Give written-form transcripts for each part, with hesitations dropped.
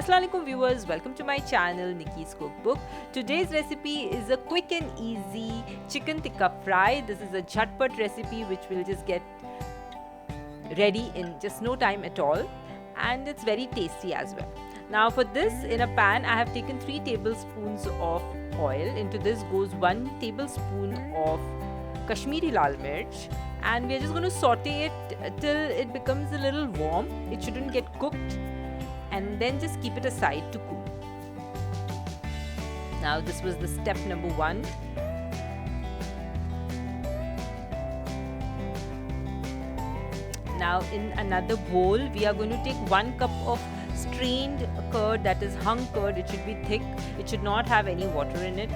Assalamualaikum viewers, welcome to my channel Nikki's Cookbook. Today's recipe is a quick and easy chicken tikka fry. This is a jhatpat recipe which will just get ready in just no time at all, and it's very tasty as well. Now for this, in a pan I have taken 3 tablespoons of oil. Into this goes 1 tablespoon of Kashmiri Lal Mirch, and we are just going to saute it till it becomes a little warm. It shouldn't get cooked, and then just keep it aside to cool. Now this was the step number 1. Now in another bowl we are going to take 1 cup of strained curd, that is hung curd. It should be thick, it should not have any water in it.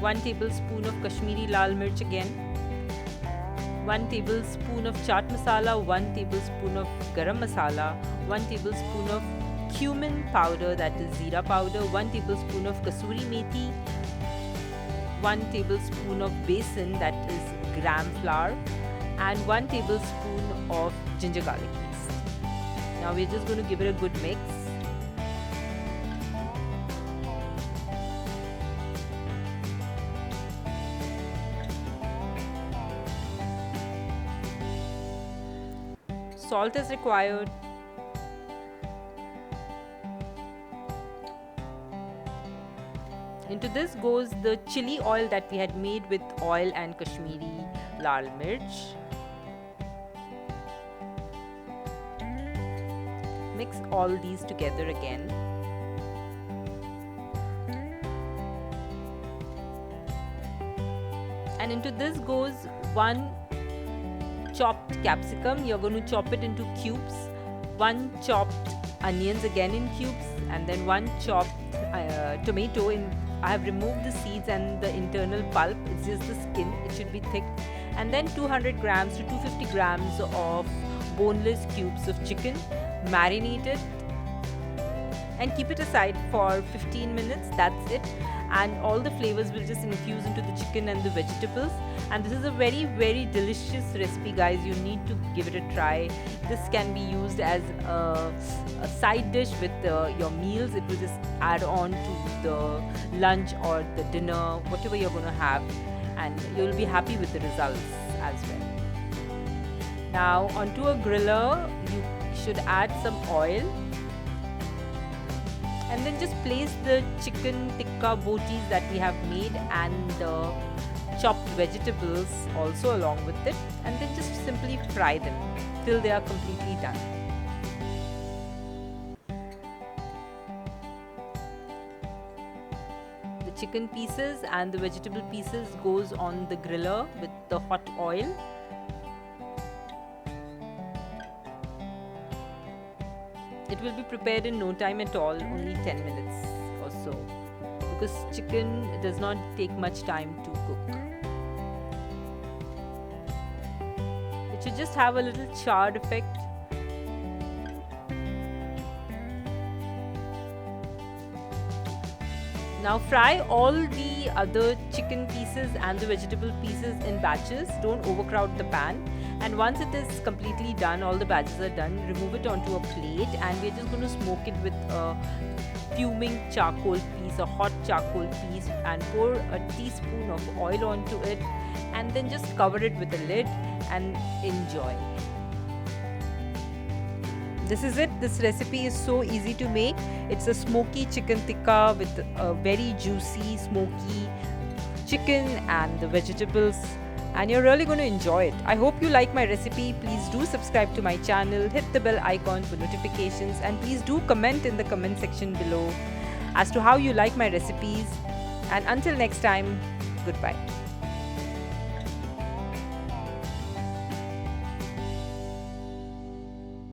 One tablespoon of Kashmiri Lal Mirch again, 1 tablespoon of chaat masala, 1 tablespoon of garam masala, 1 tablespoon of cumin powder, that is zeera powder, 1 tablespoon of kasuri methi, 1 tablespoon of besan, that is gram flour, and 1 tablespoon of ginger garlic paste. Now we're just going to give it a good mix. Salt is required. Into this goes the chili oil that we had made with oil and Kashmiri Lal Mirch. Mix all these together again. And into this goes 1 chopped capsicum. You're going to chop it into cubes, 1 chopped onions again in cubes, and then 1 chopped tomato. I have removed the seeds and the internal pulp, it's just the skin, it should be thick. And then 200 grams to 250 grams of boneless cubes of chicken. Marinate it and keep it aside for 15 minutes, that's it. And all the flavors will just infuse into the chicken and the vegetables. And this is a very delicious recipe, guys. You need to give it a try. This can be used as a side dish with your meals. It will just add on to the lunch or the dinner, whatever you're going to have, and you'll be happy with the results as well. Now onto a griller, you should add some oil, and then just place the chicken tikka botis that we have made and the chopped vegetables also along with it, and then just simply fry them till they are completely done. The chicken pieces and the vegetable pieces goes on the griller with the hot oil. It will be prepared in no time at all, only 10 minutes or so, because chicken does not take much time to cook. It should just have a little charred effect. Now fry all the other chicken pieces and the vegetable pieces in batches. Don't overcrowd the pan. And once it is completely done, all the batches are done, remove it onto a plate, and we're just going to smoke it with a fuming charcoal piece, a hot charcoal piece, and pour a teaspoon of oil onto it, and then just cover it with a lid and enjoy. This is it. This recipe is so easy to make. It's a smoky chicken tikka with a very juicy, smoky chicken and the vegetables, and you're really going to enjoy it. I hope you like my recipe. Please do subscribe to my channel, hit the bell icon for notifications, and please do comment in the comment section below as to how you like my recipes. And until next time, goodbye.